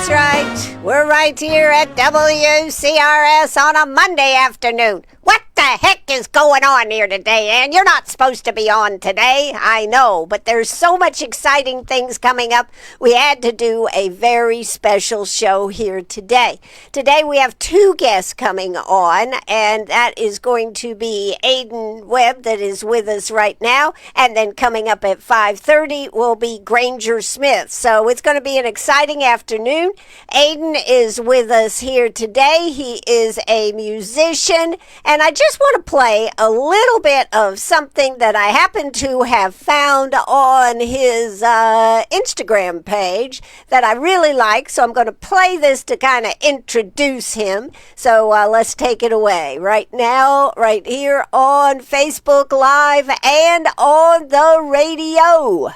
That's right. We're right here at WCRS on a Monday afternoon. What the heck is going on here today, Ann? You're not supposed to be on today, I know, but there's so much exciting things coming up. We had to do a very special show here today. Today we have two guests coming on, and that is going to be Aden Webb that is with us right now, and then coming up at 5:30 will be Granger Smith. So it's going to be an exciting afternoon. Aden is with us here today. He is a musician, and I just want to play a little bit of something that I happen to have found on his Instagram page that I really like. So I'm going to play this to kind of introduce him. So let's take it away right now, right here on Facebook Live and on the radio.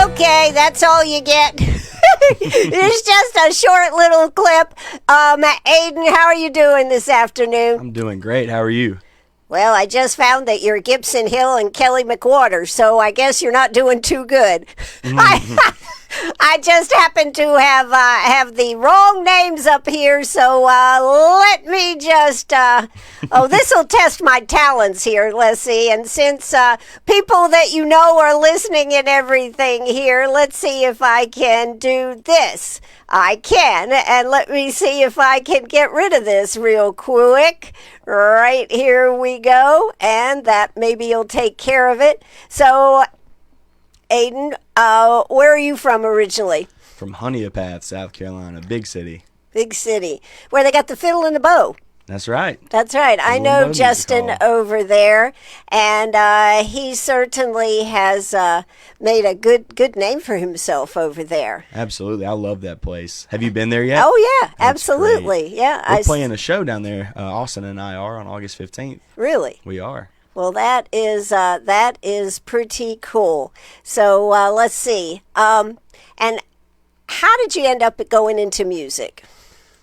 Okay, that's all you get. It's just a short little clip. Aden, how are you doing this afternoon? I'm doing great. How are you? Well, I just found that you're Gibson Hill and Kelly McWhorter, so I guess you're not doing too good. I just happen to have the wrong names up here, so let me just, this will test my talents here, let's see, and since people that you know are listening and everything here, let's see if I can do this. I can, and let me see if I can get rid of this real quick. Right, here we go, and that maybe you'll take care of it. So, Aden, where are you from originally? From Honeypath, South Carolina, big city. Big city, where they got the fiddle and the bow. That's right. That's right. I know Justin over there, and he certainly has made a good name for himself over there. Absolutely. I love that place. Have you been there yet? Oh, yeah, That's absolutely. Great. Yeah, We're playing a show down there. Austin and I are on August 15th. Really? We are. Well, that is pretty cool. So let's see. And how did you end up going into music?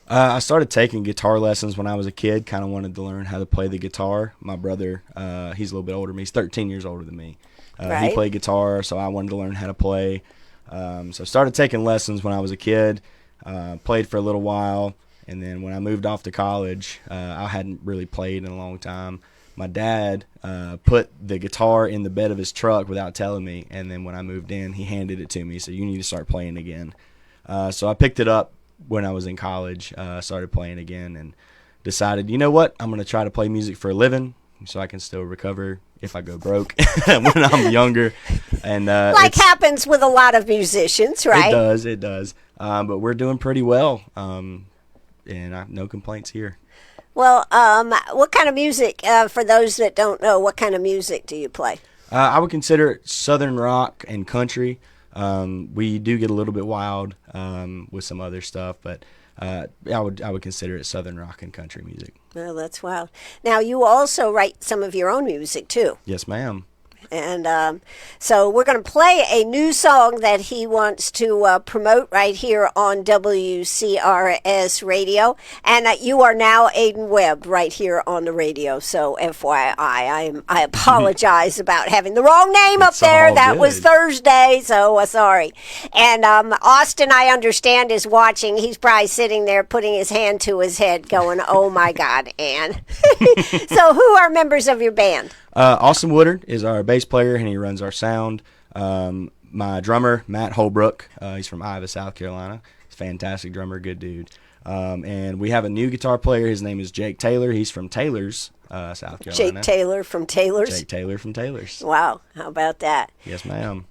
I started taking guitar lessons when I was a kid. Kind of wanted to learn how to play the guitar. My brother, he's a little bit older than me. He's 13 years older than me. Right. He played guitar, so I wanted to learn how to play. So I started taking lessons when I was a kid. Played for a little while, and then when I moved off to college, I hadn't really played in a long time. My dad put the guitar in the bed of his truck without telling me, and then when I moved in, he handed it to me. So you need to start playing again. So I picked it up when I was in college, started playing again, and decided, you know what, I'm going to try to play music for a living so I can still recover if I go broke when I'm younger. And like happens with a lot of musicians, right? It does. But we're doing pretty well, and no complaints here. Well, what kind of music, for those that don't know, what kind of music do you play? I would consider it southern rock and country. We do get a little bit wild with some other stuff, but I would consider it southern rock and country music. Well, that's wild. Now, you also write some of your own music, too. Yes, ma'am. And so we're going to play a new song that he wants to promote right here on WCRS radio. And you are now Aden Webb right here on the radio. So FYI, I apologize about having the wrong name up there. That was Thursday, so sorry. And Austin, I understand, is watching. He's probably sitting there putting his hand to his head going, oh, my God, Ann. So who are members of your band? Austin Woodard is our bass player, and he runs our sound. My drummer, Matt Holbrook, he's from Ivy, South Carolina. He's a fantastic drummer, good dude. And we have a new guitar player. His name is Jake Taylor. He's from Taylor's, South Carolina. Jake Taylor from Taylor's? Jake Taylor from Taylor's. Wow, how about that? Yes, ma'am.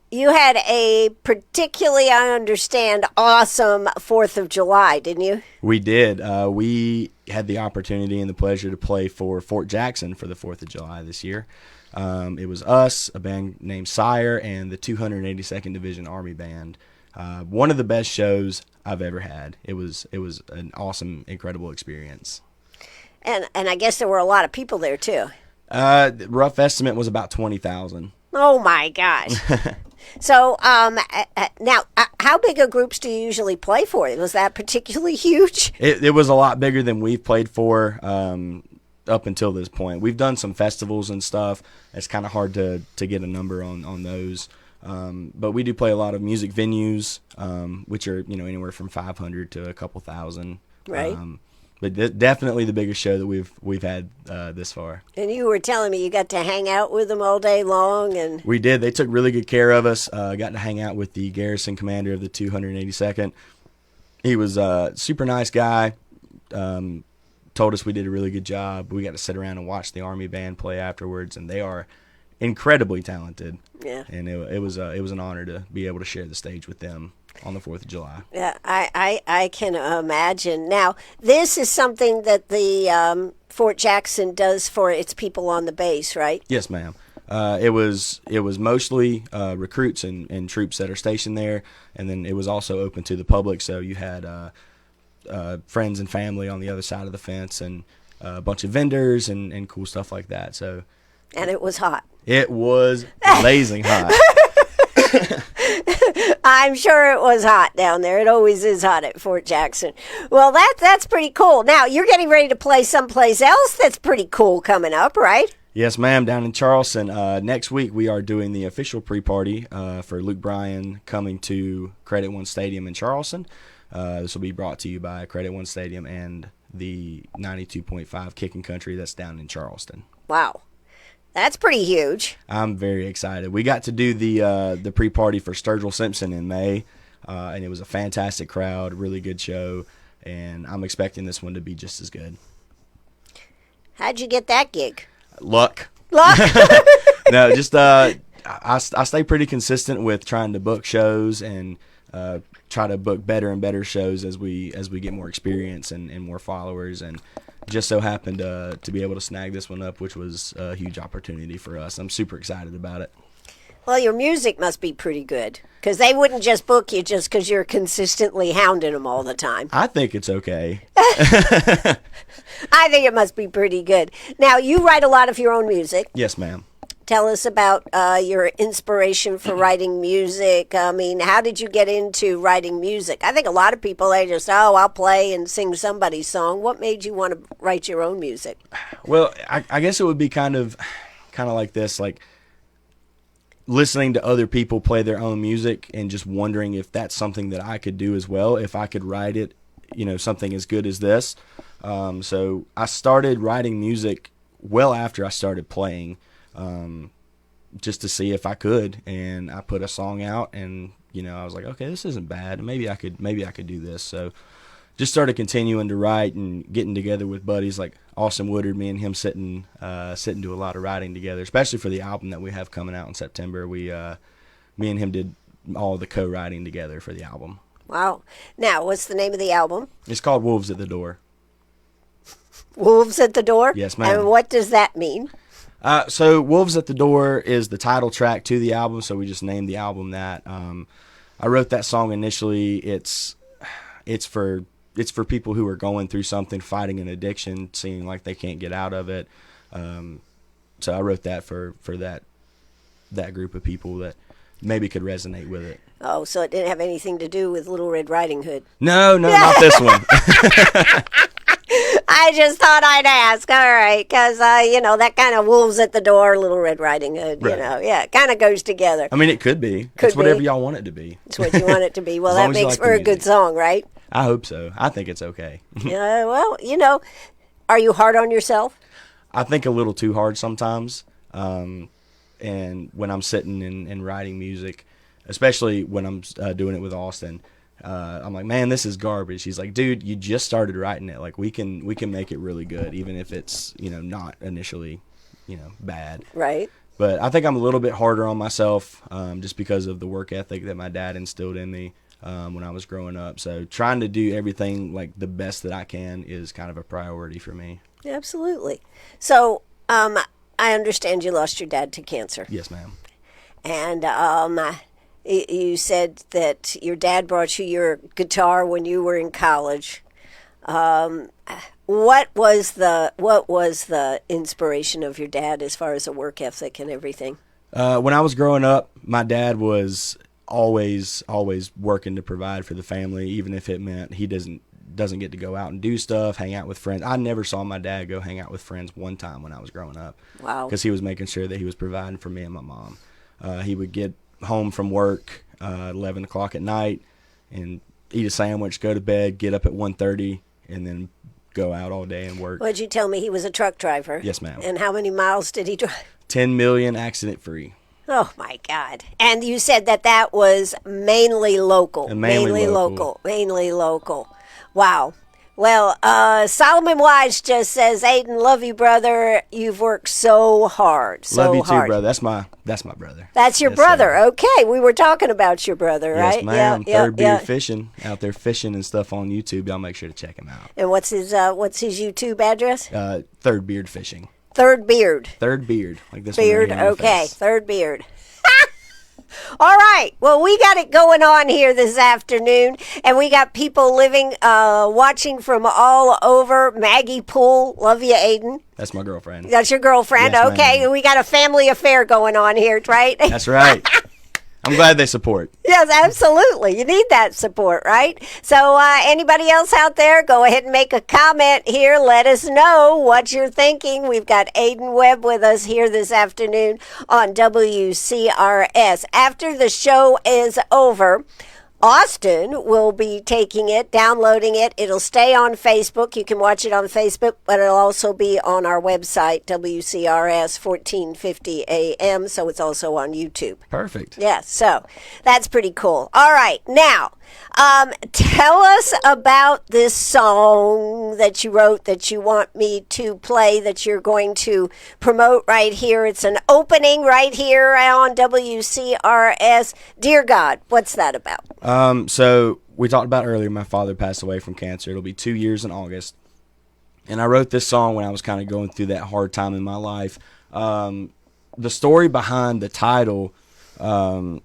You had a particularly, I understand, awesome 4th of July, didn't you? We did. We had the opportunity and the pleasure to play for Fort Jackson for the 4th of July this year. It was us, a band named Sire, and the 282nd Division Army Band. One of the best shows I've ever had. It was an awesome, incredible experience. And I guess there were a lot of people there, too. The rough estimate was about 20,000. Oh, my gosh. So now, how big of groups do you usually play for? Was that particularly huge? It was a lot bigger than we've played for up until this point. We've done some festivals and stuff. It's kind of hard to get a number on those. But we do play a lot of music venues, which are anywhere from 500 to a couple thousand. Right. But definitely the biggest show that we've had this far. And you were telling me you got to hang out with them all day long, and we did. They took really good care of us. Got to hang out with the garrison commander of the 282nd. He was a super nice guy. Told us we did a really good job. We got to sit around and watch the Army band play afterwards, and they are incredibly talented. Yeah. And it was an honor to be able to share the stage with them on the 4th of July. Yeah, I can imagine. Now, this is something that the Fort Jackson does for its people on the base, right? Yes, ma'am. It was mostly recruits and troops that are stationed there, and then it was also open to the public. So you had friends and family on the other side of the fence, and a bunch of vendors and cool stuff like that. So, and it was hot. It was blazing hot. I'm sure it was hot down there. It always is hot at Fort Jackson. Well, that's pretty cool. Now, you're getting ready to play someplace else that's pretty cool coming up, right? Yes, ma'am, down in Charleston. Next week, we are doing the official pre-party for Luke Bryan coming to Credit One Stadium in Charleston. This will be brought to you by Credit One Stadium and the 92.5 Kicking Country that's down in Charleston. Wow. That's pretty huge. I'm very excited. We got to do the pre-party for Sturgill Simpson in May, and it was a fantastic crowd, really good show, and I'm expecting this one to be just as good. How'd you get that gig? Luck. No, just I stay pretty consistent with trying to book shows and try to book better and better shows as we get more experience and more followers, and just so happened to be able to snag this one up, which was a huge opportunity for us. I'm super excited about it. Well, your music must be pretty good, because they wouldn't just book you just because you're consistently hounding them all the time. I think it's okay. I think it must be pretty good. Now, you write a lot of your own music. Yes, ma'am. Tell us about your inspiration for writing music. I mean, how did you get into writing music? I think a lot of people, they just, I'll play and sing somebody's song. What made you want to write your own music? Well, I guess it would be kind of like this, like listening to other people play their own music and just wondering if that's something that I could do as well, if I could write it, something as good as this. So I started writing music well after I started playing. Just to see if I could, and I put a song out, and I was like, okay, this isn't bad. Maybe I could do this. So just started continuing to write and getting together with buddies like Austin Woodard. Me and him sitting do a lot of writing together, especially for the album that we have coming out in September. Me and him did all the co-writing together for the album. Wow. Now, what's the name of the album? It's called Wolves at the Door. Wolves at the Door? Yes, ma'am. And what does that mean? So Wolves at the Door is the title track to the album, so we just named the album that. I wrote that song initially. It's for people who are going through something, fighting an addiction, seeing like they can't get out of it. So I wrote that for that group of people that maybe could resonate with it. Oh, so it didn't have anything to do with Little Red Riding Hood? No, not this one. I just thought I'd ask. All right, because, that kind of Wolves at the Door, Little Red Riding Hood, right. Yeah, it kind of goes together. I mean, it could be. It's whatever y'all want it to be. It's what you want it to be. Well, that makes for a good song, right? I hope so. I think it's okay. Yeah, well, are you hard on yourself? I think a little too hard sometimes. And when I'm sitting and writing music, especially when I'm doing it with Austin, I'm like, man, this is garbage. He's like, dude, you just started writing it. Like we can make it really good, even if it's not initially bad. Right. But I think I'm a little bit harder on myself, just because of the work ethic that my dad instilled in me when I was growing up. So trying to do everything like the best that I can is kind of a priority for me. Absolutely. So I understand you lost your dad to cancer. Yes, ma'am. And you said that your dad brought you your guitar when you were in college. What was the inspiration of your dad as far as the work ethic and everything? When I was growing up, my dad was always working to provide for the family, even if it meant he doesn't get to go out and do stuff, hang out with friends. I never saw my dad go hang out with friends one time when I was growing up. Wow. Because he was making sure that he was providing for me and my mom. He would get home from work 11 o'clock at night and eat a sandwich, go to bed, get up at 1:30, and then go out all day and work. What'd you tell me? He was a truck driver? Yes, ma'am. And how many miles did he drive? 10 million accident-free. Oh, my God. And you said that was mainly local. Mainly local. Mainly local. Wow. Well, Solomon Wise just says, Aden, love you, brother. You've worked so hard. Love you too, brother. That's my brother. That's your brother. Okay. We were talking about your brother, right? Yes, ma'am. Third Beard Fishing, out there fishing and stuff on YouTube. Y'all make sure to check him out. And what's his YouTube address? Third Beard Fishing. Third Beard. Third Beard. Like this Beard, one right here on the okay. face. Third Beard. All right. Well, we got it going on here this afternoon, and we got people watching from all over. Maggie Poole, love you, Aden. That's my girlfriend. That's your girlfriend? Yes, okay. ma'am. We got a family affair going on here, right? That's right. I'm glad they support. Yes, absolutely. You need that support, right? So anybody else out there, go ahead and make a comment here. Let us know what you're thinking. We've got Aden Webb with us here this afternoon on WCRS. After the show is over, Austin will be taking it, downloading it. It'll stay on Facebook. You can watch it on Facebook, but it'll also be on our website, WCRS 1450 AM, so it's also on YouTube. Perfect. Yeah, so that's pretty cool. All right, now, tell us about this song that you wrote that you want me to play, that you're going to promote right here. It's an opening right here on WCRS. Dear God, what's that about? So we talked about earlier, my father passed away from cancer. It'll be 2 years in August. And I wrote this song when I was kind of going through that hard time in my life. The story behind the title, not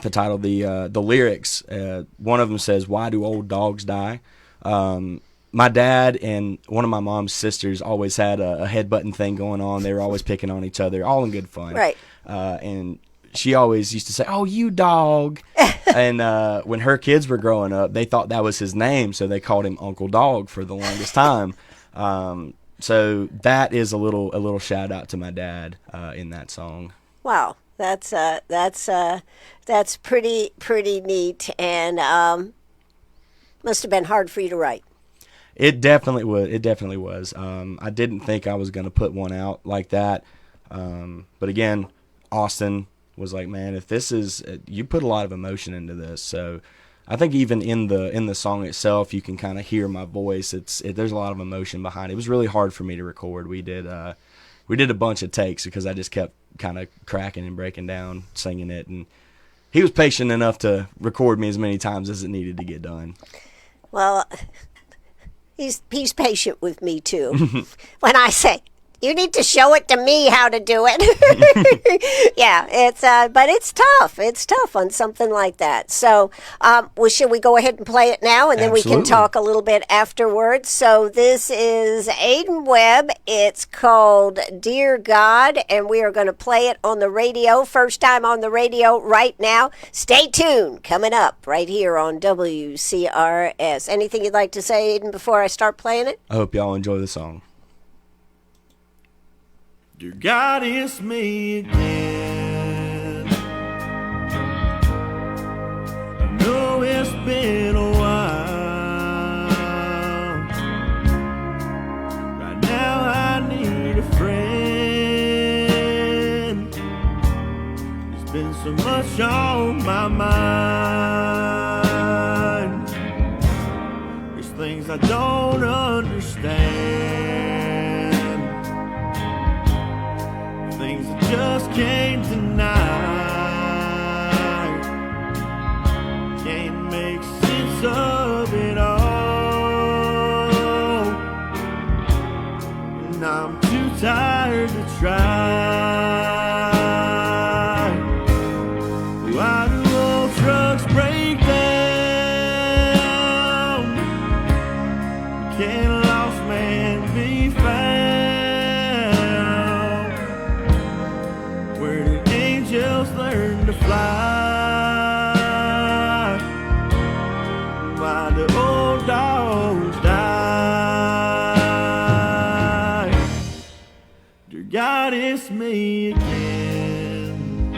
the title, the lyrics, one of them says, "Why do old dogs die?" My dad and one of my mom's sisters always had a headbutting thing going on. They were always picking on each other, all in good fun. Right. And she always used to say, "Oh, you dog." And when her kids were growing up, they thought that was his name, so they called him Uncle Dog for the longest time. So that is a little shout out to my dad in that song. Wow, that's pretty neat, and must have been hard for you to write. It definitely was. I didn't think I was going to put one out like that, but again, Austin was like, "Man, if this is, you put a lot of emotion into this." So I think even in the song itself, you can kind of hear my voice. There's a lot of emotion behind it. It was really hard for me to record. We did a bunch of takes because I just kept kind of cracking and breaking down singing it, and he was patient enough to record me as many times as it needed to get done. Well, he's patient with me too. When I say, "You need to show it to me how to do it." Yeah, but it's tough. It's tough on something like that. So, should we go ahead and play it now, and then Absolutely. we can talk a little bit afterwards? So this is Aden Webb. It's called "Dear God," and we are going to play it on the radio. First time on the radio right now. Stay tuned. Coming up right here on WCRS. Anything you'd like to say, Aden, before I start playing it? I hope y'all enjoy the song. Dear God, it's me again. I know it's been a while. Right now I need a friend. There's been so much on my mind. There's things I don't understand. Things I just can't deny. Can't make sense of it all, and I'm too tired to try. Why do old trucks break down? Can a lost man be found? Where old dogs die. Dear God, it's me again.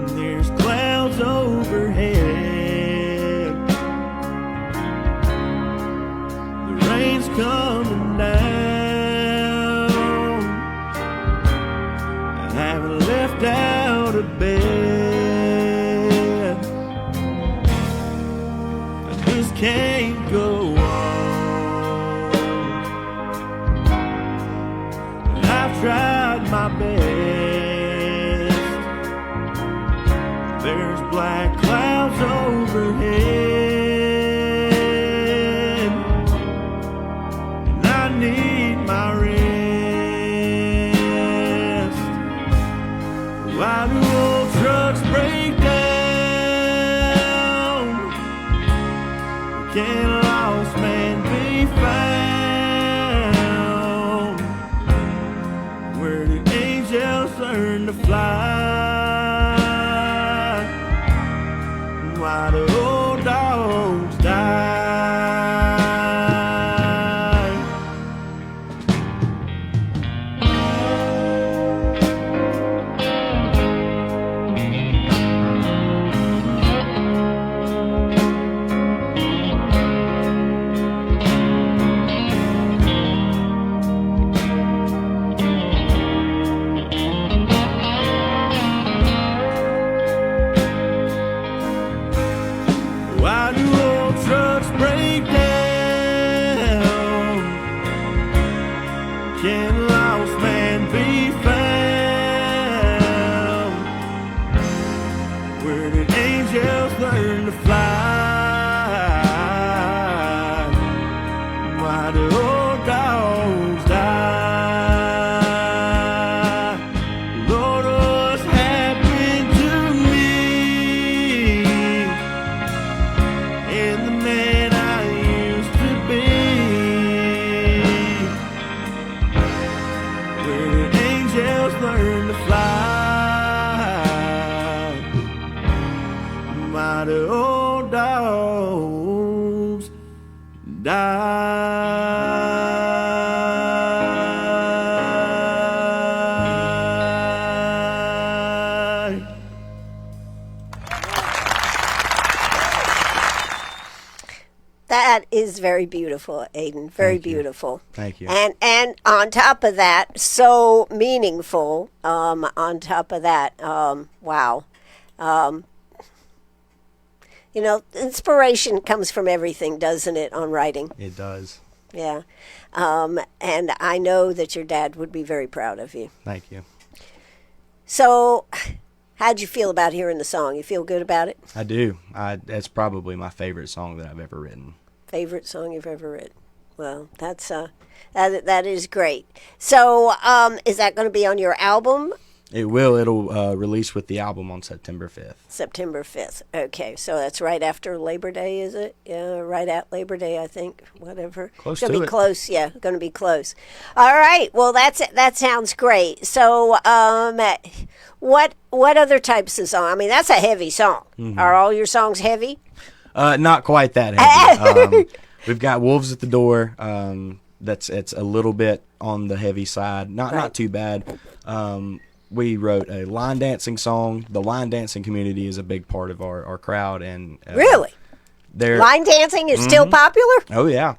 There's clouds overhead. The rain's coming down. I haven't left out of bed. I just can't go on. I've tried my best. There's black clouds overhead, and I need my rest. Why do old trucks break down? Can a lost man be found? Where do angels learn to fly? Why do old dogs die? Why do old trucks break down? Can a lost man be found? Where did angels learn to fly? Why do old dogs die? Lord, what's happened to me? And the man I used to be. Where did angels learn to fly? Why do old dogs die? That is very beautiful, Aden. Very Thank you. beautiful. Thank you. And on top of that, so meaningful. On top of that, wow. You know, inspiration comes from everything, doesn't it, on writing? It does. Yeah. And I know that your dad would be very proud of you. Thank you. So, how'd you feel about hearing the song? You feel good about it? I do. That's probably my favorite song that I've ever written. Favorite song you've ever written? Well, that's that is great. So, is that going to be on your album? It will. It'll release with the album on September 5th. September 5th. Okay, so that's right after Labor Day, is it? Yeah, right at Labor Day, I think. Whatever. Close It's gonna to be it. close. Yeah, going to be close. All right. Well, that sounds great. So, what other types of song? I mean, that's a heavy song. Mm-hmm. Are all your songs heavy? Not quite that heavy. We've got Wolves at the Door. It's a little bit on the heavy side. Not too bad. We wrote a line dancing song. The line dancing community is a big part of our crowd, and Really? Line dancing is still popular? Oh yeah.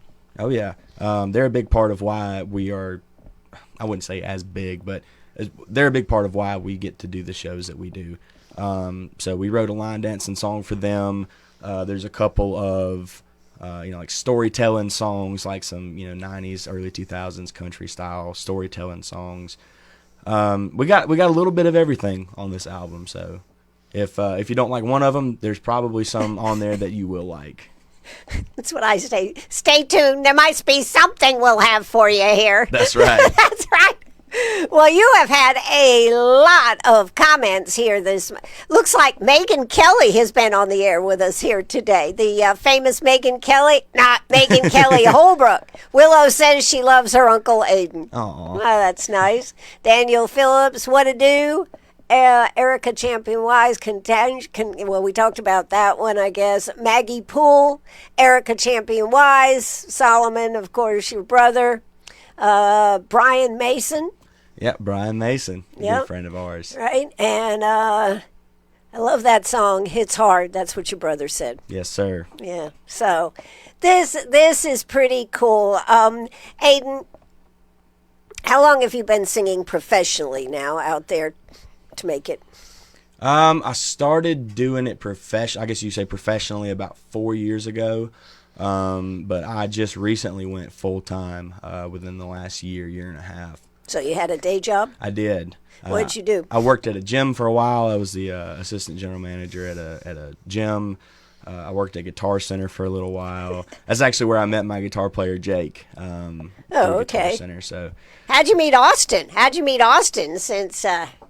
They're a big part of why we are. I wouldn't say as big, but they're a big part of why we get to do the shows that we do. So we wrote a line dancing song for them. There's a couple of like storytelling songs, like some 90s, early 2000s country style storytelling songs. We got a little bit of everything on this album. So if you don't like one of them, there's probably some on there that you will like. That's what I say. Stay tuned. There might be something we'll have for you here. That's right. That's right. Well, you have had a lot of comments here. This looks like Megan Kelly has been on the air with us here today. The famous Megan Kelly, not Megan Kelly Holbrook. Willow says she loves her Uncle Aden. Aw. Oh, that's nice. Daniel Phillips, what to do? Erica Champion-Wise, well, we talked about that one, I guess. Maggie Poole, Erica Champion-Wise, Solomon, of course, your brother, Brian Mason. Yep, Brian Mason, a good friend of ours. Right, and I love that song, Hits Hard. That's what your brother said. Yes, sir. Yeah, so this is pretty cool. Aden, how long have you been singing professionally now out there to make it? I started doing it I guess you say professionally about 4 years ago. But I just recently went full time within the last year and a half. So you had a day job? I did. What did you do? I worked at a gym for a while. I was the assistant general manager at a gym. I worked at Guitar Center for a little while. That's actually where I met my guitar player, Jake. Oh, Guitar okay. Center, so. How'd you meet Austin? Since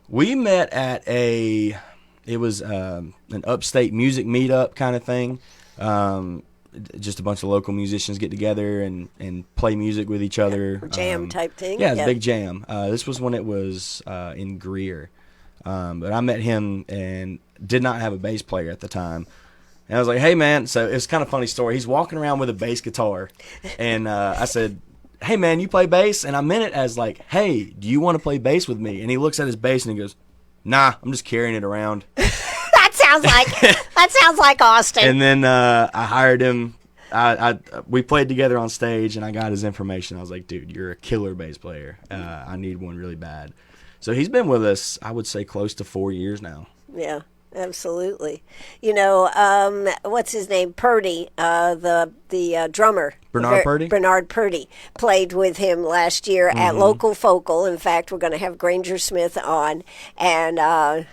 We met at it was an upstate music meetup kind of thing. Just a bunch of local musicians get together and play music with each other. Jam type thing? Yeah, it's a big jam. This was when it was in Greer. But I met him and did not have a bass player at the time. And I was like, hey, man. So it's kind of a funny story. He's walking around with a bass guitar. And I said, hey, man, you play bass? And I meant it as like, hey, do you want to play bass with me? And he looks at his bass and he goes, nah, I'm just carrying it around. That sounds like Austin. And then I hired him. We played together on stage, and I got his information. I was like, dude, you're a killer bass player. I need one really bad. So he's been with us, I would say, close to 4 years now. Yeah, absolutely. You know, what's his name? Purdy, the drummer. Bernard Purdy played with him last year at Local Focal. In fact, we're going to have Granger Smith on, and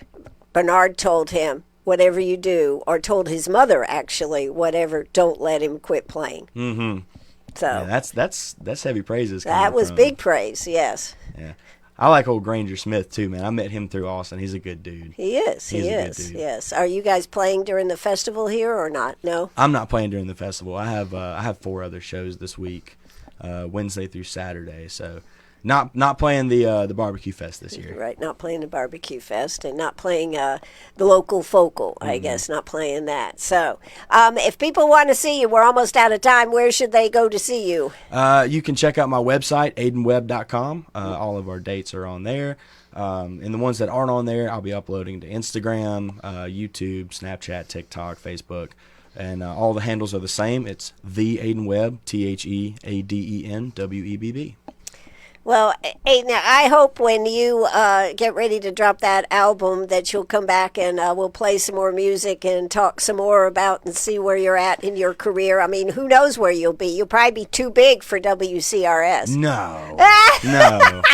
Bernard told him, whatever you do, or told his mother, actually, whatever, don't let him quit playing. Mm-hmm. So yeah, that's heavy praises. That was big praise, yes. Yeah. I like old Granger Smith, too, man. I met him through Austin. He's a good dude. He is, He's a good dude. Yes. Are you guys playing during the festival here or not? No? I'm not playing during the festival. I have 4 other shows this week, Wednesday through Saturday, so... Not playing the barbecue fest this year. Right, not playing the barbecue fest and not playing the Local Focal, I guess, not playing that. So if people want to see you, we're almost out of time. Where should they go to see you? You can check out my website, adenwebb.com. All of our dates are on there. And the ones that aren't on there, I'll be uploading to Instagram, YouTube, Snapchat, TikTok, Facebook. And all the handles are the same. It's The Aden Webb, TheAdenWebb. Well, Aden, I hope when you get ready to drop that album that you'll come back and we'll play some more music and talk some more about and see where you're at in your career. I mean, who knows where you'll be? You'll probably be too big for WCRS. No.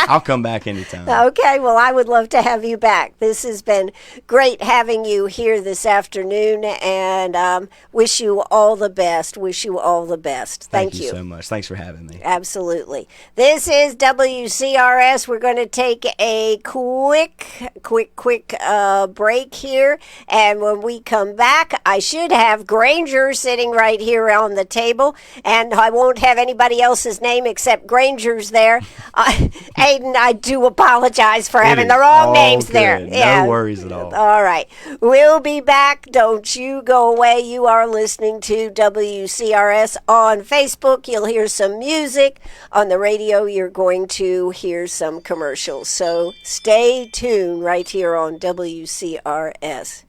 I'll come back anytime. Okay, well, I would love to have you back. This has been great having you here this afternoon, and wish you all the best. Thank you so much. Thanks for having me. Absolutely. This is WCRS. We're going to take a quick break here, and when we come back, I should have Granger sitting right here on the table, and I won't have anybody else's name except Granger's there. Aden, I do apologize for having the wrong names good. there. Yeah. No worries at all. All right. We'll be back. Don't you go away. You are listening to WCRS on Facebook. You'll hear some music. On the radio, you're going to hear some commercials. So stay tuned right here on WCRS.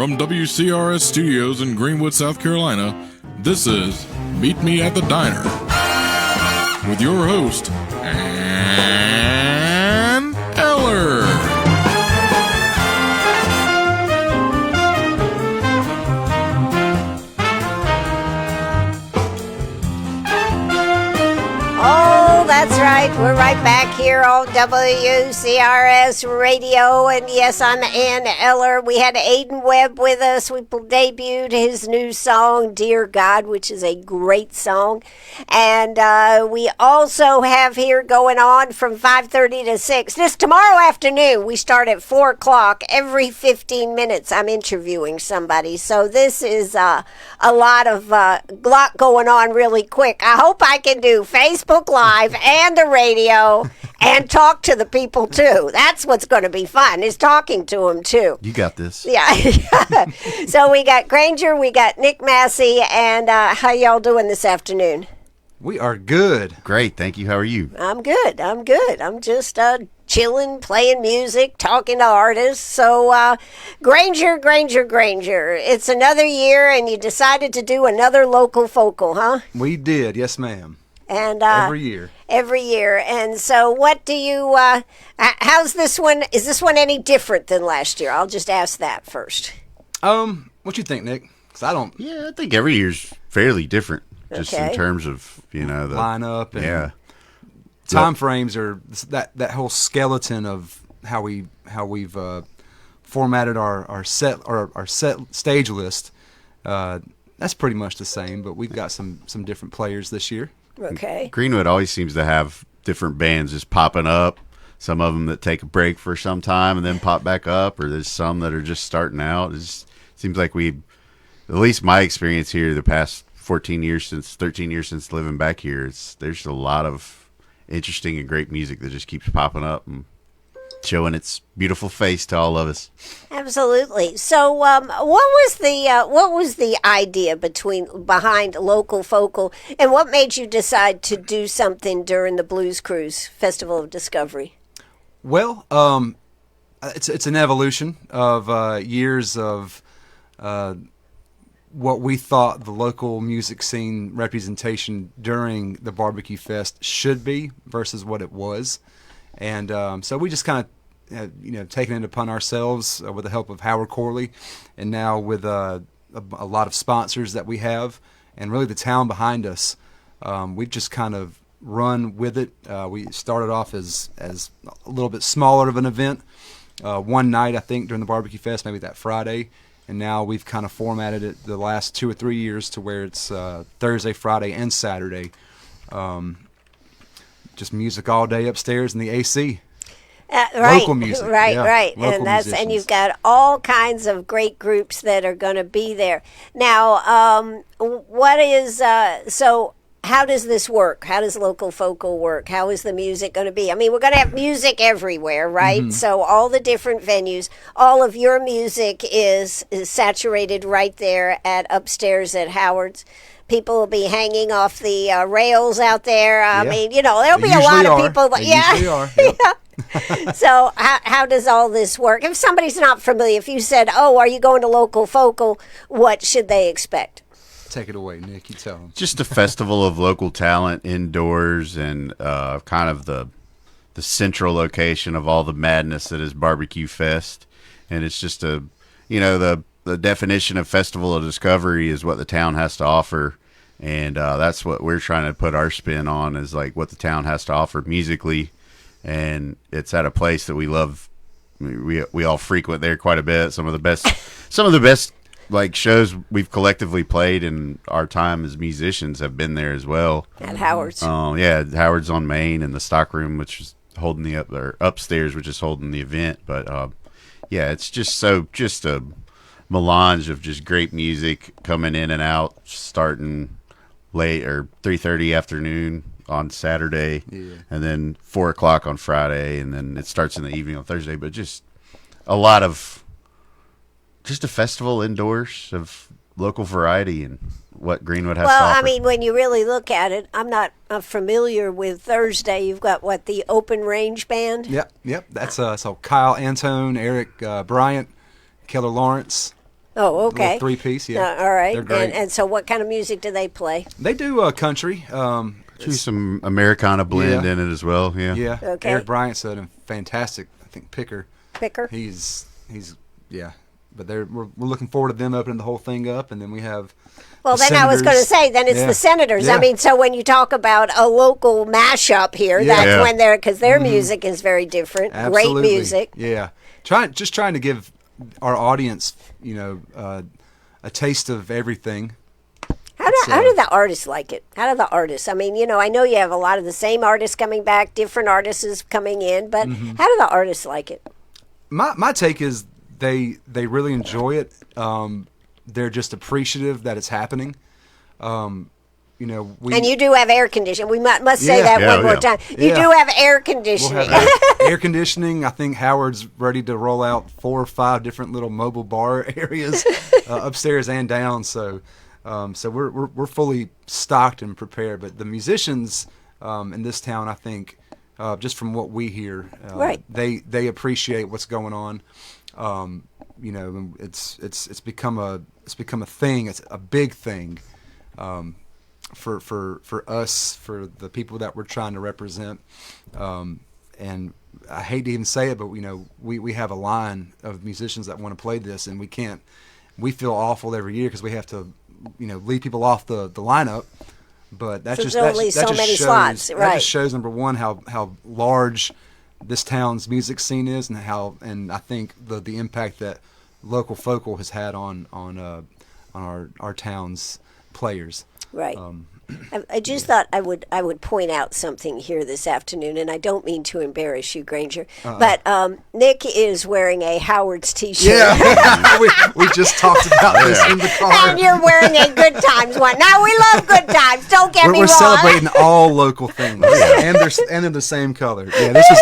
From WCRS Studios in Greenwood, South Carolina, this is Meet Me at the Diner with your host, Ann Eller. Oh, that's right. We're right back here on WCRS Radio. And yes, I'm Ann Eller. We had Aden Webb with us. We debuted his new song, Dear God, which is a great song. And we also have here going on from 5:30 to 6. This tomorrow afternoon, we start at 4 o'clock. Every 15 minutes, I'm interviewing somebody. So this is a lot going on really quick. I hope I can do Facebook Live and the radio and talk to the people too. That's what's going to be fun, is talking to them too. You got this. Yeah. So we got Granger, we got Nick Massey, and how y'all doing this afternoon? We are good. Great, thank you. How are you? I'm good. I'm just chilling, playing music, talking to artists. So Granger, it's another year, and you decided to do another local focal, huh? We did, yes ma'am. And Every year. And so what do you how's this one? Is this one any different than last year? I'll just ask that first. What you think, Nick? 'Cause I don't Yeah, I think every year's fairly different, just Okay. in terms of the lineup and yeah. time frames, or that whole skeleton of how we've formatted our set stage list. That's pretty much the same, but we've got some different players this year. Okay. Greenwood always seems to have different bands just popping up. Some of them that take a break for some time and then pop back up, or there's some that are just starting out. It just seems like at least my experience here, the past 13 years since living back here, there's a lot of interesting and great music that just keeps popping up and showing its beautiful face to all of us. Absolutely. So, what was the idea behind Local Focal, and what made you decide to do something during the Blues Cruise Festival of Discovery? Well, it's an evolution of years of what we thought the local music scene representation during the Barbecue Fest should be versus what it was. And so we just kind of, taken it upon ourselves with the help of Howard Corley, and now with a lot of sponsors that we have, and really the town behind us. We've just kind of run with it. We started off as a little bit smaller of an event, one night I think during the Barbecue Fest, maybe that Friday, and now we've kind of formatted it the last 2 or 3 years to where it's Thursday, Friday, and Saturday. Just music all day upstairs in the AC. Right, local music. Right, yeah, right. local And musicians. you've got all kinds of great groups that are going to be there. Now, so how does this work? How does Local Focal work? How is the music going to be? I mean, we're going to have music everywhere, right? Mm-hmm. So all the different venues, all of your music is saturated right there at upstairs at Howard's. People will be hanging off the rails out there. I mean, there'll be a lot of people. They usually are. Yep. So how does all this work? If somebody's not familiar, if you said, "Oh, are you going to Local Focal?" What should they expect? Take it away, Nick. You tell them. Just a festival of local talent indoors, and kind of the central location of all the madness that is Barbecue Fest. And it's just the definition of Festival of Discovery is what the town has to offer, and that's what we're trying to put our spin on, is like what the town has to offer musically. And it's at a place that we love. We all frequent there quite a bit. Some of the best like shows we've collectively played in our time as musicians have been there as well. At Howard's. Yeah, Howard's on Main, and the stock room, which is holding upstairs, which is holding the event. But yeah, it's just a melange of just great music coming in and out, starting late or 3:30 afternoon on Saturday, and then 4 o'clock on Friday, and then it starts in the evening on Thursday. But just a lot of just a festival indoors of local variety and what Greenwood has to offer. Well, I mean, when you really look at it, I'm not familiar with Thursday. You've got the Open Range Band. Yep. That's so Kyle Antone, Eric Bryant, Keller Lawrence. Oh, okay. Little three-piece, yeah. All right. They're great. And so what kind of music do they play? They do country. There's some Americana blend Yeah. in it as well. Yeah. Yeah. Okay. Eric Bryant's a fantastic, I think, picker. Picker? He's yeah. But we're looking forward to them opening the whole thing up, and then we have. Well, the then I was going to Senators. say, then it's Yeah. the Senators. I Yeah. mean, so when you talk about a local mashup here, Yeah. that's Yeah. when because their music is very different. Absolutely. Great music. Yeah. Trying to give our audience, a taste of everything. How do the artists like it? How do the artists? I mean, I know you have a lot of the same artists coming back, different artists coming in, but how do the artists like it? My take is they really enjoy it. They're just appreciative that it's happening. And you do have air conditioning. We must say Yeah. that Yeah, one more yeah. time. You Yeah. do have air We'll conditioning. have air conditioning. I think Howard's ready to roll out 4 or 5 different little mobile bar areas upstairs and down. So we're fully stocked and prepared. But the musicians in this town, I think, just from what we hear, Right. they appreciate what's going on. It's become a thing. It's a big thing. For us, for the people that we're trying to represent, and I hate to even say it, but we have a line of musicians that want to play this, and we feel awful every year because we have to lead people off the lineup. But that's So just there's only that so just many shows, slots, that right. just shows, number one, how large this town's music scene is, and I think the impact that local focal has had on our town's players. Right. I just thought I would point out something here this afternoon, and I don't mean to embarrass you, Granger, but Nick is wearing a Howard's T-shirt. Yeah, we just talked about this in the car. And you're wearing a Good Times one. Now, we love Good Times. Don't get me We're wrong. celebrating all local things, and they're the same color. Yeah, this is.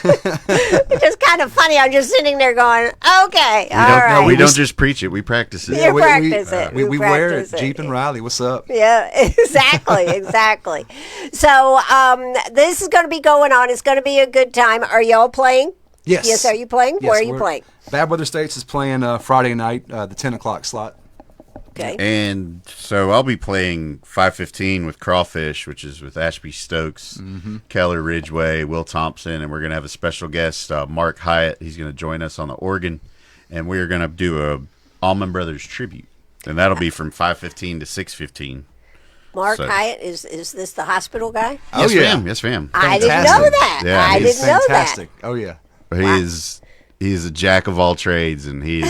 It's just kind of funny. I'm just sitting there going, okay, all right. We don't just preach it; we practice it. Yeah. practice it. We We wear it. practice it. Jeep and Riley, what's up? Yeah, exactly. So this is going to be going on. It's going to be a good time. Are y'all playing? Yes. Yes, are you playing? Yes, Where are you we're- playing? Bad Weather States is playing Friday night, the 10 o'clock slot. Okay. And so I'll be playing 5:15 with Crawfish, which is with Ashby Stokes, Keller Ridgway, Will Thompson, and we're going to have a special guest, Mark Hyatt. He's going to join us on the organ, and we're going to do a Allman Brothers tribute, and that'll be from 5:15 to 6:15. Mark So- Hyatt, is this the hospital guy? Oh, Yes, yeah. ma'am. Yes, ma'am. I didn't know Fantastic. that. Yeah, I he's didn't know that. Fantastic. Oh, yeah. He is a jack of all trades, and he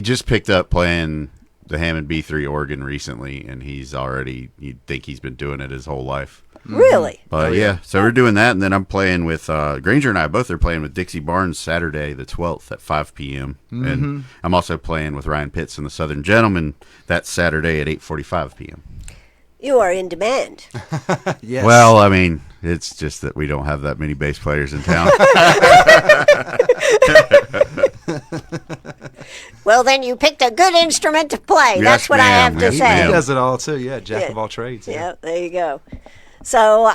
just picked up playing the Hammond B3 organ recently, and you'd think he's been doing it his whole life. Really? But so we're doing that, and then I'm playing with Granger and I both are playing with Dixie Barnes Saturday the 12th at 5 p.m. And I'm also playing with Ryan Pitts and the Southern Gentlemen that Saturday at 8:45 p.m. You are in demand. Yes. Well, I mean, it's just that we don't have that many bass players in town. Well, then you picked a good instrument to play. Yes, That's what I ma'am. have to Yes, he say. ma'am. does it all, too. Yeah, jack Yeah. of all trades. Yeah, there you go. So,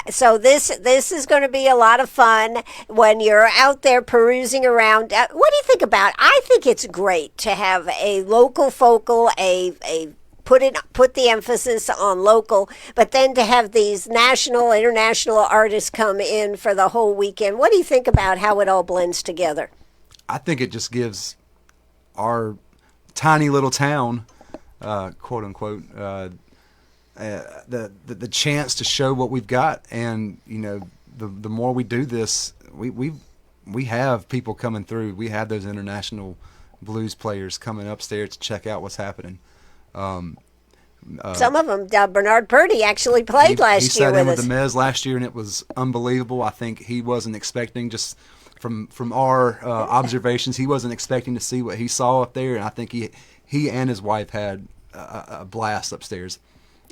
so this is going to be a lot of fun when you're out there perusing around. What do you think about? I think it's great to have a local focal, put the emphasis on local, but then to have these national, international artists come in for the whole weekend. What do you think about how it all blends together? I think it just gives our tiny little town, quote unquote, the chance to show what we've got. And the more we do this, we have people coming through. We have those international blues players coming upstairs to check out what's happening. Some of them, Bernard Purdy actually played last he year sat in with with us. the Mez last year, and it was unbelievable. I think he wasn't expecting, just from our observations, he wasn't expecting to see what he saw up there, and I think he and his wife had a blast upstairs.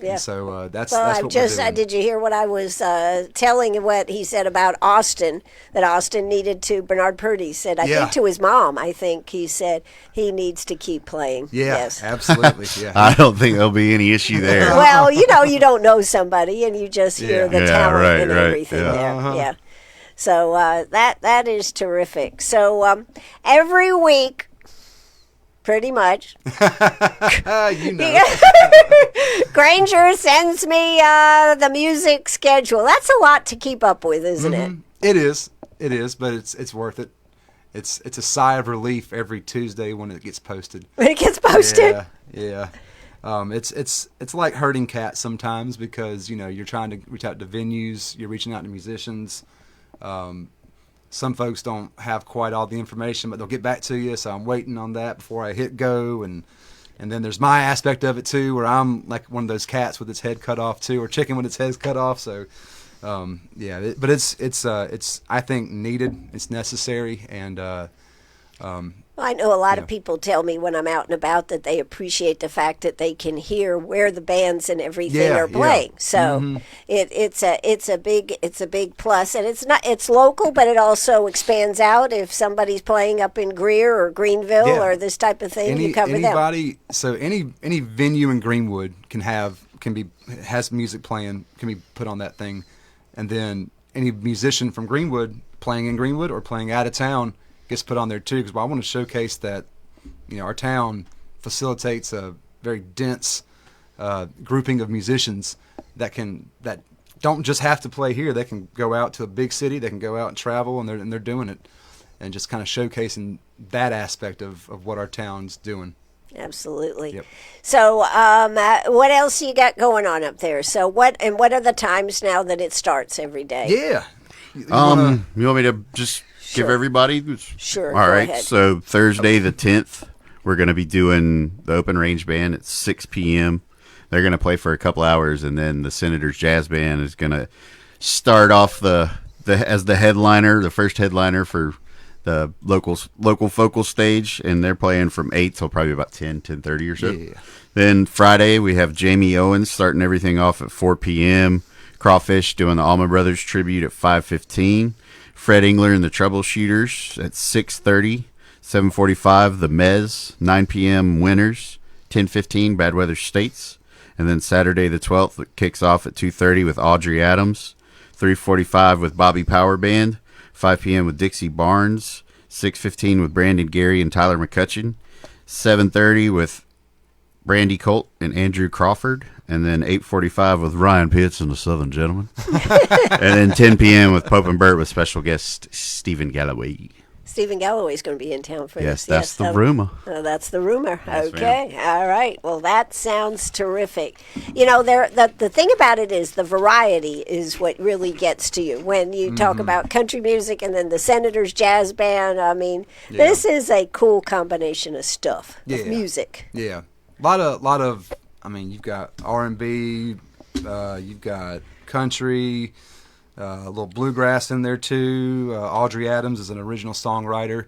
Yeah. And so that's Well, what we're doing. did you hear what I was telling what he said about Austin? That Austin needed to. Bernard Purdy said, I Yeah. think to his mom. I think he said he needs to keep playing. Yeah, Yes. absolutely. Yeah. I don't think there'll be any issue there. Well, you don't know somebody, and you just hear the Yeah, talent right, and right, everything yeah. there. Yeah. So that is terrific. So every week, Pretty much. You know. Granger sends me the music schedule. That's a lot to keep up with, isn't it? It is, but it's worth it. It's a sigh of relief every Tuesday when it gets posted. When it gets posted? Yeah. It's like herding cats sometimes because, you're trying to reach out to venues, you're reaching out to musicians. Some folks don't have quite all the information, but they'll get back to you, so I'm waiting on that before I hit go. And then there's my aspect of it, too, where I'm like one of those cats with its head cut off, too, or chicken with its head cut off. So, but it's I think, needed. It's necessary, and I know a lot of people tell me when I'm out and about that they appreciate the fact that they can hear where the bands and everything are playing. So it's a big plus, and it's local, but it also expands out. If somebody's playing up in Greer or Greenville or this type of thing, you cover them. So any venue in Greenwood has music playing, can be put on that thing, and then any musician from Greenwood playing in Greenwood or playing out of town gets put on there too, because I want to showcase that our town facilitates a very dense grouping of musicians that don't just have to play here. They can go out to a big city, they can go out and travel, and they're doing it, and just kind of showcasing that aspect of what our town's doing. Absolutely. Yep. So what else you got going on up there? So what are the times now that it starts every day? Yeah. You want me to just give everybody? Sure. All right. Ahead. So Thursday the 10th, we're going to be doing the Open Range Band at 6 p.m. They're going to play for a couple hours, and then the Senators Jazz Band is going to start off as the headliner, the first headliner for the local focal stage, and they're playing from 8 till probably about 10:30 or so. Yeah. Then Friday we have Jamie Owens starting everything off at 4 p.m. Crawfish doing the Allman Brothers tribute at 5:15. Fred Engler and the Troubleshooters at 6:30. 7:45 the Mez. 9 p.m. Winners. 10:15 Bad Weather States. And then Saturday the 12th it kicks off at 2:30 with Audrey Adams. 3:45 with Bobby Power Band. 5 p.m. with Dixie Barnes. 6:15 with Brandon Gary and Tyler McCutcheon. 7:30 with Brandy Colt and Andrew Crawford. And then 8:45 with Ryan Pitts and the Southern Gentlemen. And then 10 p.m. with Pope and Burt with special guest Stephen Galloway. Stephen Galloway's going to be in town for Yes, this. that's the rumor. That's the rumor. Yes, okay. Ma'am. All right. Well, that sounds terrific. The thing about it is the variety is what really gets to you. When you talk about country music and then the Senators Jazz Band, this is a cool combination of stuff, of music. Yeah. Lot of you've got R&B, you've got country, a little bluegrass in there too. Audrey Adams is an original songwriter.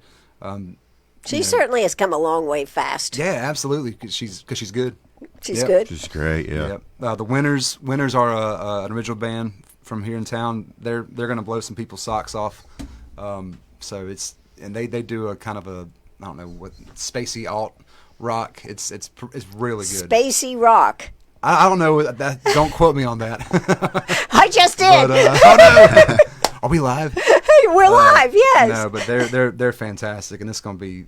She certainly has come a long way fast. Yeah, absolutely, because she's good. She's good. She's great, yeah. The Winners are an original band from here in town. They're going to blow some people's socks off. They do a kind of a, I don't know what, spacey alt rock. It's really good. Spacey rock. I don't know. Don't quote me on that. I just did. But, oh no, are we live? We're live. Yes. No, but they're fantastic, and it's going to be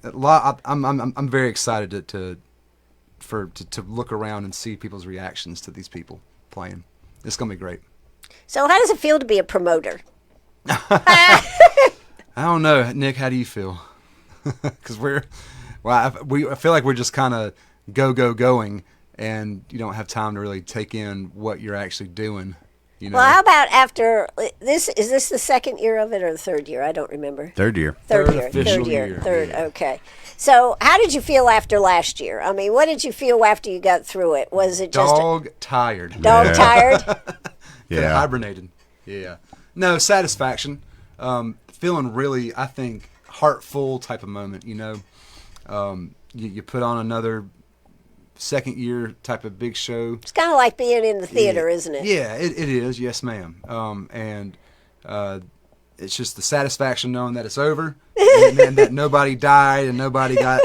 a lot. I'm very excited to look around and see people's reactions to these people playing. It's going to be great. So, how does it feel to be a promoter? I don't know, Nick. How do you feel? Because I feel like we're just kind of going. And you don't have time to really take in what you're actually doing. Well, how about after this? Is this the second year of it or the third year? I don't remember. Third year. Third official year. Yeah. Okay. So, how did you feel after last year? What did you feel after you got through it? Was it just tired? Tired? Yeah. Hibernated. Yeah. No, satisfaction. Feeling really, I think, heartful type of moment. You put on another second year type of big show. It's kind of like being in the theater, isn't it? Yeah, it is. Yes, ma'am. And it's just the satisfaction knowing that it's over and that nobody died and nobody got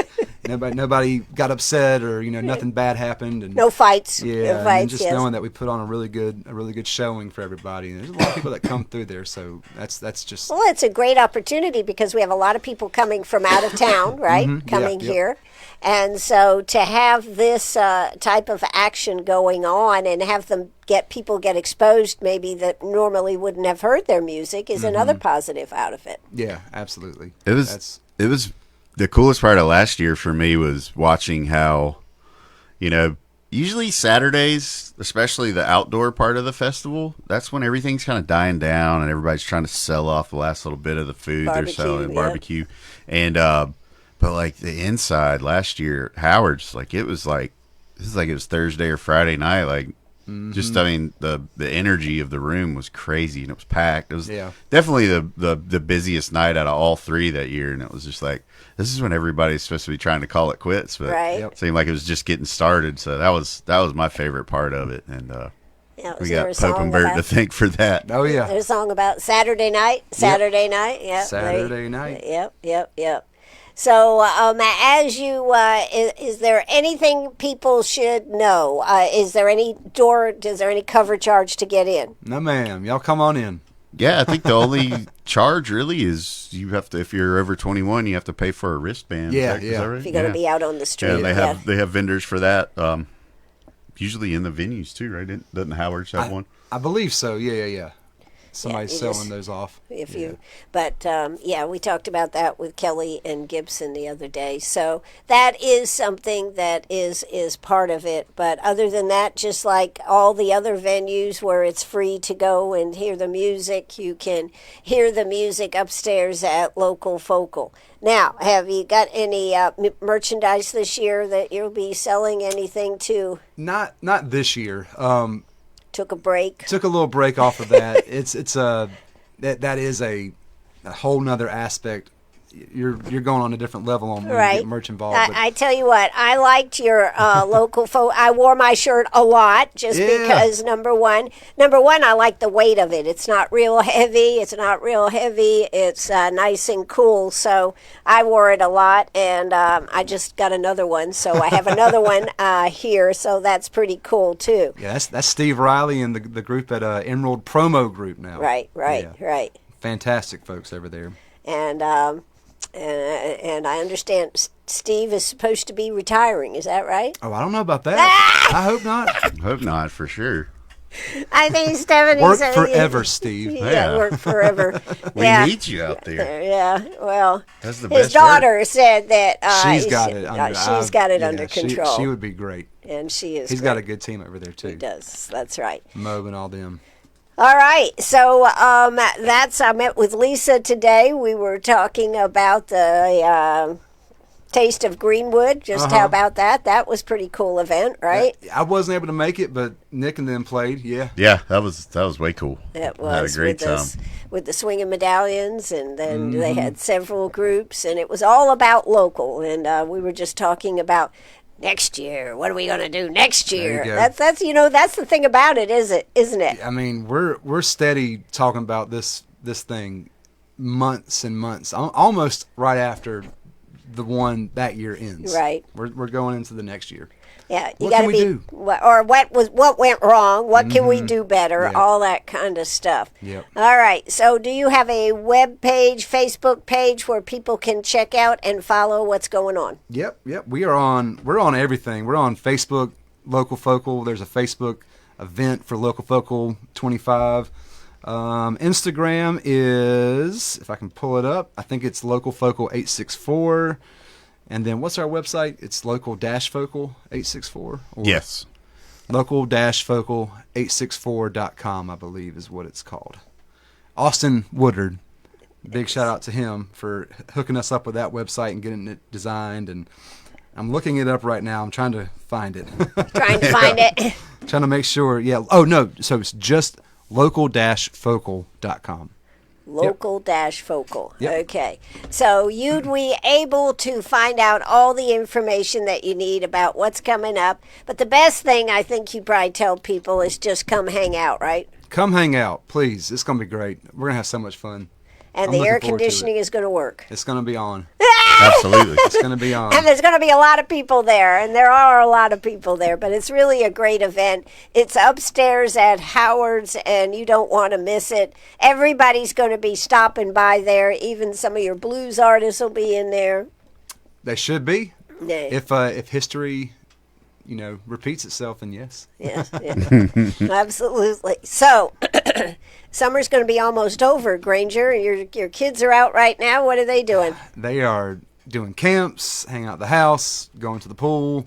Nobody got upset, or nothing bad happened, and No fights. Yeah, no and fights. just yes. knowing that we put on a really good showing for everybody. And there's a lot of people that come through there, so that's just Well, it's a great opportunity because we have a lot of people coming from out of town, right? Coming yep. here. And so to have this type of action going on and have them people get exposed maybe that normally wouldn't have heard their music is another positive out of it. yeah, absolutely. It was the coolest part of last year for me was watching how, usually Saturdays, especially the outdoor part of the festival, that's when everything's kind of dying down and everybody's trying to sell off the last little bit of the food they're Barbecue, selling, yeah. barbecue. And, but like the inside last year, Howard's it was Thursday or Friday night. Like, just, I mean, the energy of the room was crazy and it was packed. It was definitely the busiest night out of all three that year. And it was just like, this is when everybody's supposed to be trying to call it quits, but Right. it seemed like it was just getting started. So that was my favorite part of it. And, Yeah, we is there got a song Pope and Bert about- to thank for that. Oh yeah, There's a song about Saturday night. Saturday night. Yep. Saturday night. Yep. So, as you, is there anything people should know? Is there any cover charge to get in? No, ma'am. Y'all come on in. Yeah, I think the only charge really is you have to, if you're over 21, you have to pay for a wristband. Yeah, Is that yeah. right? If you're going to be out on the street. Yeah, they have vendors for that. Usually in the venues too, right? Doesn't Howard's have one? I believe so. Yeah. Somebody's you selling just- those off. If you, but we talked about that with Kelly and Gibson the other day. So that is something that is part of it. But other than that, just like all the other venues where it's free to go and hear the music, you can hear the music upstairs at Local Focal. Now, have you got any merchandise this year that you'll be selling? Anything to? Not this year. Took a break. Took a little break off of that. That is a whole nother aspect. You're going on a different level on when you get merch involved. but I tell you what, I liked your local I wore my shirt a lot just because number one, I like the weight of it. It's not real heavy. It's nice and cool. So I wore it a lot, and I just got another one. So I have another one here. So that's pretty cool too. yeah, that's Steve Riley and the group at Emerald Promo Group now. Right. Yeah. Fantastic folks over there. And I understand Steve is supposed to be retiring. Is that right? Oh, I don't know about that. I hope not. Hope not, for sure. I think Stephanie Work said forever, Steve. Yeah, work forever. We need you out there. Yeah, well, That's the his best daughter said that She's got it under, she's got it under control. She would be great. And she is. He's got a good team over there, too. He does. That's right. Mob and all them. All right. So I met with Lisa today. We were talking about the Taste of Greenwood. Just how about that? That was pretty cool event, right? I wasn't able to make it, but Nick and them played. Yeah. Yeah, that was way cool. It was. I had a great time. With the swinging medallions, and then they had several groups, and it was all about local. And we were just talking about next year. What are we going to do next year? There you go. That's the thing about it, isn't it? I mean, we're steady talking about this thing months and months, almost right after the one that year ends. Right. We're going into the next year. Yeah, you What got can to we be. do? What went wrong? What can we do better? Yeah. All that kind of stuff. Yep. All right. So, do you have a web page, Facebook page where people can check out and follow what's going on? Yep. We're on everything. We're on Facebook, Local Focal. There's a Facebook event for Local Focal 25. Instagram is, if I can pull it up, I think it's Local Focal 864. And then what's our website? It's local-focal 864. Yes. Local-focal864.com, I believe, is what it's called. Austin Woodard. Big shout out to him for hooking us up with that website and getting it designed. And I'm looking it up right now. I'm trying to find it. Trying to find it. Trying to make sure. Yeah. Oh, no. So it's just local-focal.com. Local-focal. Yep. Okay. So you'd be able to find out all the information that you need about what's coming up. But the best thing I think you probably tell people is just come hang out, right? Come hang out, please. It's going to be great. We're going to have so much fun. And I'm the looking air forward to conditioning is going to work. It's going to be on. Absolutely. It's going to be on. And there's going to be a lot of people there, and there are a lot of people there, but it's really a great event. It's upstairs at Howard's, and you don't want to miss it. Everybody's going to be stopping by there. Even some of your blues artists will be in there. They should be. Yeah. If history, repeats itself, then yes. Yes, absolutely. So, summer's going to be almost over, Granger. Your kids are out right now. What are they doing? They are doing camps, hanging out at the house, going to the pool,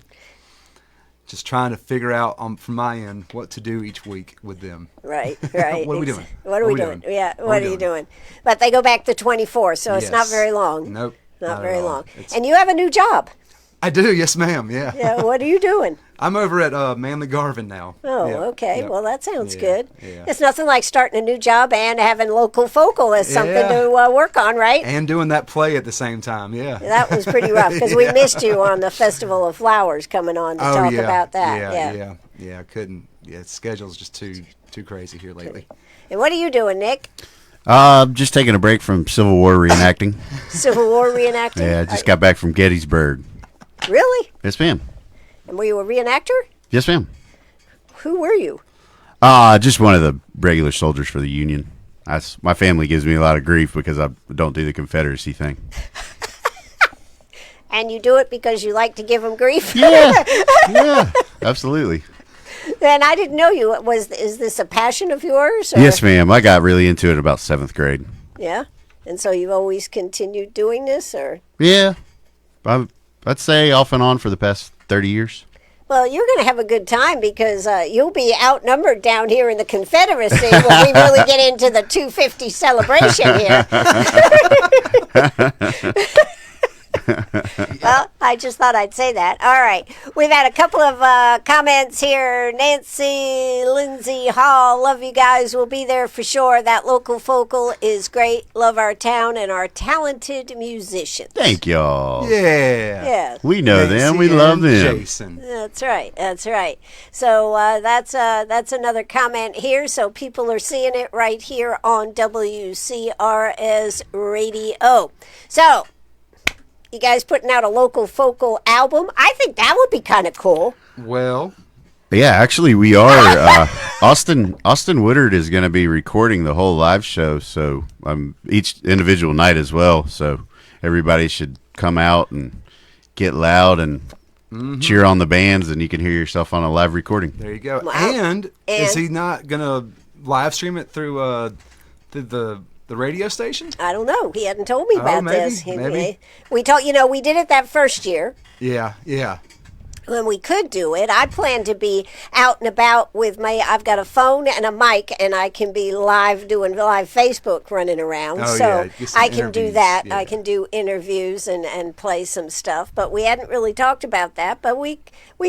just trying to figure out from my end what to do each week with them. Right. What are we doing? What are we doing? Yeah, what are you doing? But they go back the 24th, so it's not Yes. very long. Nope. Not at very all. long. It's- And you have a new job. I do, yes, ma'am. Yeah. Yeah, what are you doing? I'm over at Manly Garvin now. Oh, Yeah, okay. yeah. Well, that sounds Yeah, good. yeah. It's nothing like starting a new job and having local focal as something Yeah. to work on, right? And doing that play at the same time, yeah. That was pretty rough because we missed you on the Festival of Flowers coming on to talk about that. Yeah, I couldn't. Yeah, schedule's just too crazy here lately. And what are you doing, Nick? Just taking a break from Civil War reenacting. Civil War reenacting? Yeah, I just got back from Gettysburg. Really? Yes, ma'am. And were you a reenactor? Yes, ma'am. Who were you? Just one of the regular soldiers for the Union. My family gives me a lot of grief because I don't do the Confederacy thing. And you do it because you like to give them grief? Yeah, absolutely. And I didn't know you. Is this a passion of yours? Or? Yes, ma'am. I got really into it about 7th grade. Yeah? And so you've always continued doing this? Or? Yeah. I'd say off and on for the past 30 years. Well, you're going to have a good time because you'll be outnumbered down here in the Confederacy when we really get into the 250 celebration here. Well, I just thought I'd say that. All right. We've had a couple of comments here. Nancy, Lindsay Hall, love you guys. We'll be there for sure. That local focal is great. Love our town and our talented musicians. Thank y'all. Yeah. Yeah. We know them. We Nancy love and them. Jason. That's right. That's right. So that's another comment here. So people are seeing it right here on WCRS Radio. So you guys putting out a local focal album? I think that would be kind of cool. Well, Yeah, actually, we are. Austin Woodard is going to be recording the whole live show, so each individual night as well. So everybody should come out and get loud and cheer on the bands, and you can hear yourself on a live recording. there you go. Wow. And is he not going to live stream it through the radio station? I don't know. He hadn't told me about maybe, this. maybe. We told we did it that first year. Yeah. When we could do it, I plan to be out and about with I've got a phone and a mic, and I can be doing live Facebook running around. Oh, so yeah, get some I can do interviews, that. yeah. I can do interviews and play some stuff. But we hadn't really talked about that. But we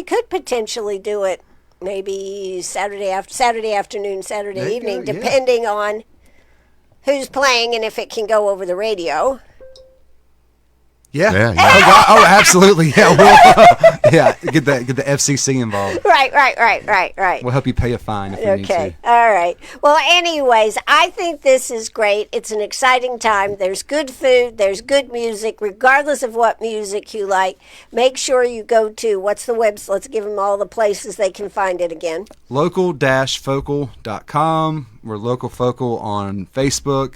could potentially do it maybe Saturday afternoon, Saturday There you evening, go, yeah. depending on who's playing and if it can go over the radio. Yeah. Yeah, yeah. Oh, God. Oh, absolutely. Yeah. Yeah. Get the FCC involved. Right. We'll help you pay a fine if you need Okay. to. All right. Well, anyways, I think this is great. It's an exciting time. There's good food. There's good music, regardless of what music you like. Make sure you go to, what's the website? Let's give them all the places they can find it again. Local-focal.com. We're Local Focal on Facebook.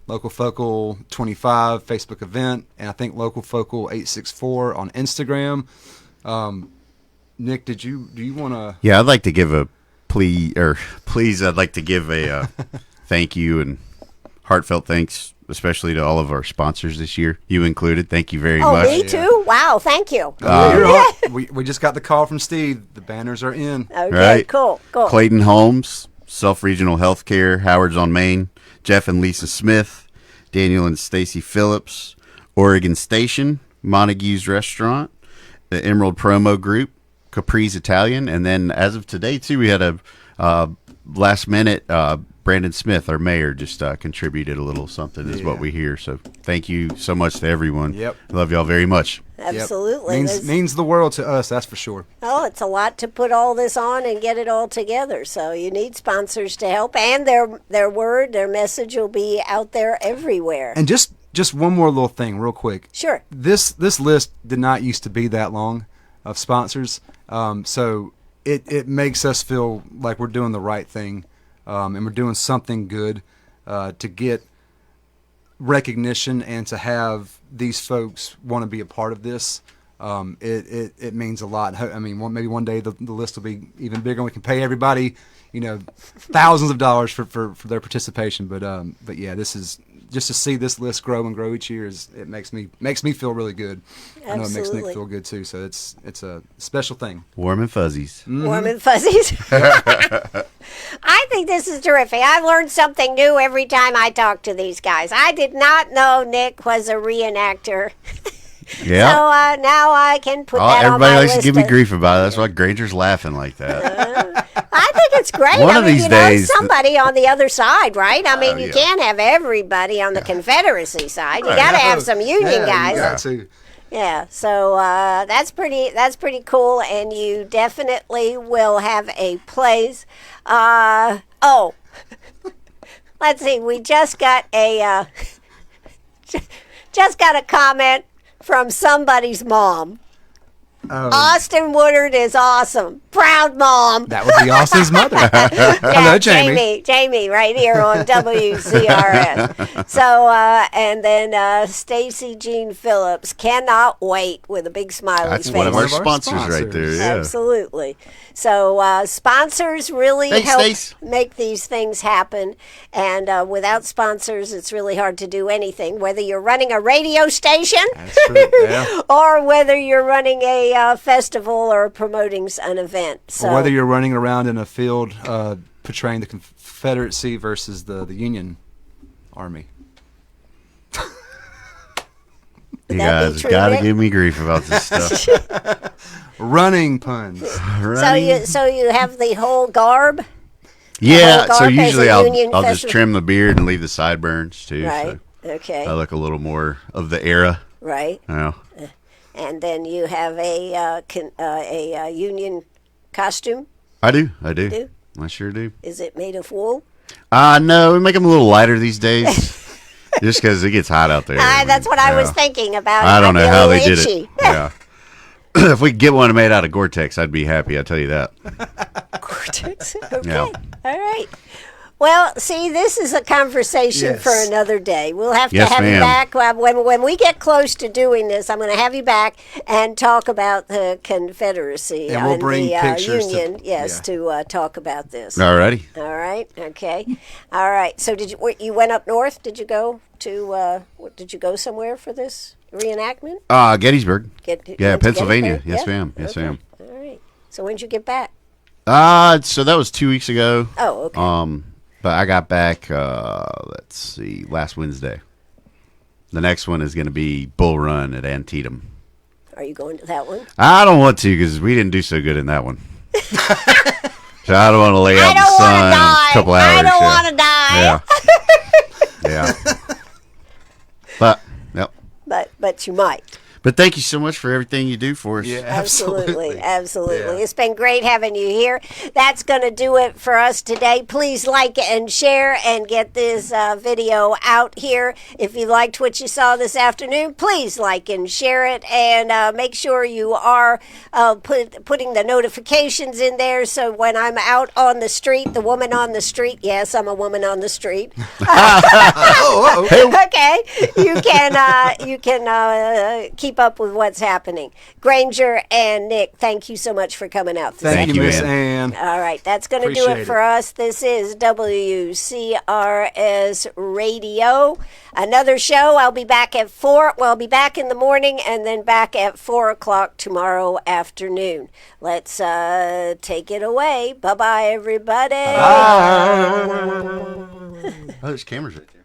Local Focal 25 Facebook event, and I think Local Focal 864 on Instagram. Nick, do you want to? Yeah, I'd like to give a please. I'd like to give a thank you and heartfelt thanks, especially to all of our sponsors this year, you included. Thank you very Oh, much. me too? Wow, thank you. You're on. We just got the call from Steve. The banners are in. Okay, Right. cool. Clayton Holmes, Self Regional Healthcare, Howard's on Main, Jeff and Lisa Smith, Daniel and Stacy Phillips, Oregon Station, Montague's Restaurant, the Emerald Promo Group, Capri's Italian, and then as of today too, we had a last minute Brandon Smith, our mayor, just contributed a little something is what we hear. So thank you so much to everyone. Yep. Love y'all very much. Yep. Absolutely. Means the world to us, that's for sure. Oh, it's a lot to put all this on and get it all together. So you need sponsors to help, and their word, their message will be out there everywhere. And just Just one more little thing, real quick. Sure. This list did not used to be that long of sponsors, so it makes us feel like we're doing the right thing, and we're doing something good to get recognition and to have these folks want to be a part of this. It means a lot. I mean, maybe one day the list will be even bigger, and we can pay everybody, thousands of dollars for their participation. But yeah, this is just to see this list grow and grow each year. It makes me feel really good. Absolutely. I know it makes Nick feel good too. So it's a special thing. Warm and fuzzies. Mm-hmm. Warm and fuzzies. I think this is terrific. I learned something new every time I talk to these guys. I did not know Nick was a reenactor. Yeah. So now I can put that on my everybody likes list. to give me grief about it. That's why Granger's laughing like that. I think it's great. One of these days- somebody on the other side, right? I mean, you yeah. can't have everybody on the Confederacy side. You got to have some Union guys. You got to. Yeah, so that's pretty cool, and you definitely will have a place. Let's see. We just got a comment from somebody's mom. Austin Woodard is awesome. Proud mom. That would be Austin's mother. Hello, Jamie. Jamie, right here on WCRS. So, and then Stacy Jean Phillips, cannot wait with a big smiley That's face. one of our One of our sponsors right there. Yeah. Absolutely. So sponsors really Thanks, help Stace. make these things happen. And without sponsors, it's really hard to do anything, whether you're running a radio station That's true. Yeah. or whether you're running a festival or promoting an event. So Or whether you're running around in a field portraying the Confederacy versus the Union Army. You that be guys true, got to Nick? give me grief about this stuff. Running puns. so you have the whole garb, Yeah, whole so garb as usually a I'll Union just festival? trim the beard and leave the sideburns too. right? So Okay, I look a little more of the era. right. You know. And then you have a Union costume. I do. Do? I sure do. Is it made of wool? No, we make them a little lighter these days. Just because it gets hot out there. That's what I was Yeah. thinking about. I don't Might know be a how they little did itchy. it. Yeah. If we could get one made out of Gore-Tex, I'd be happy. I tell you that. Cortex. Okay. Yeah. All right. Well, see, this is a conversation Yes. for another day. We'll have to Yes, have you ma'am. back when we get close to doing this. I'm going to have you back and talk about the Confederacy And we'll bring the pictures to- Union. to talk about this. Alrighty. All right. Okay. All right. So you went up north? Did you go to? Did you go somewhere for this reenactment? Gettysburg. You Yeah, went to Pennsylvania. Gettysburg? Yes, Yeah? ma'am. Yes, Okay. ma'am. All right. So when did you get back? So that was 2 weeks ago. Oh, okay. But I got back, let's see, last Wednesday. The next one is going to be Bull Run at Antietam. Are you going to that one? I don't want to because we didn't do so good in that one. So I don't want to lay out I in the don't sun want to die. a couple hours. I don't yeah. want to die. Yeah. Yeah. But, yep. But you might. But thank you so much for everything you do for us. Yeah. Absolutely. Yeah. It's been great having you here. That's going to do it for us today. Please like and share and get this video out here. If you liked what you saw this afternoon, please like and share it, and make sure you are putting the notifications in there so when I'm out on the street, the woman on the street, yes, I'm a woman on the street. Okay, you can keep up with what's happening. Granger and Nick, thank you so much for coming out this Thank you, you, Miss Ann. Ann. All right, that's going to do Appreciate it for us. This is WCRS Radio. Another show. I'll be back at 4. Well, I'll be back in the morning and then back at 4 o'clock tomorrow afternoon. Let's take it away. Bye-bye, everybody. Oh, there's cameras right there.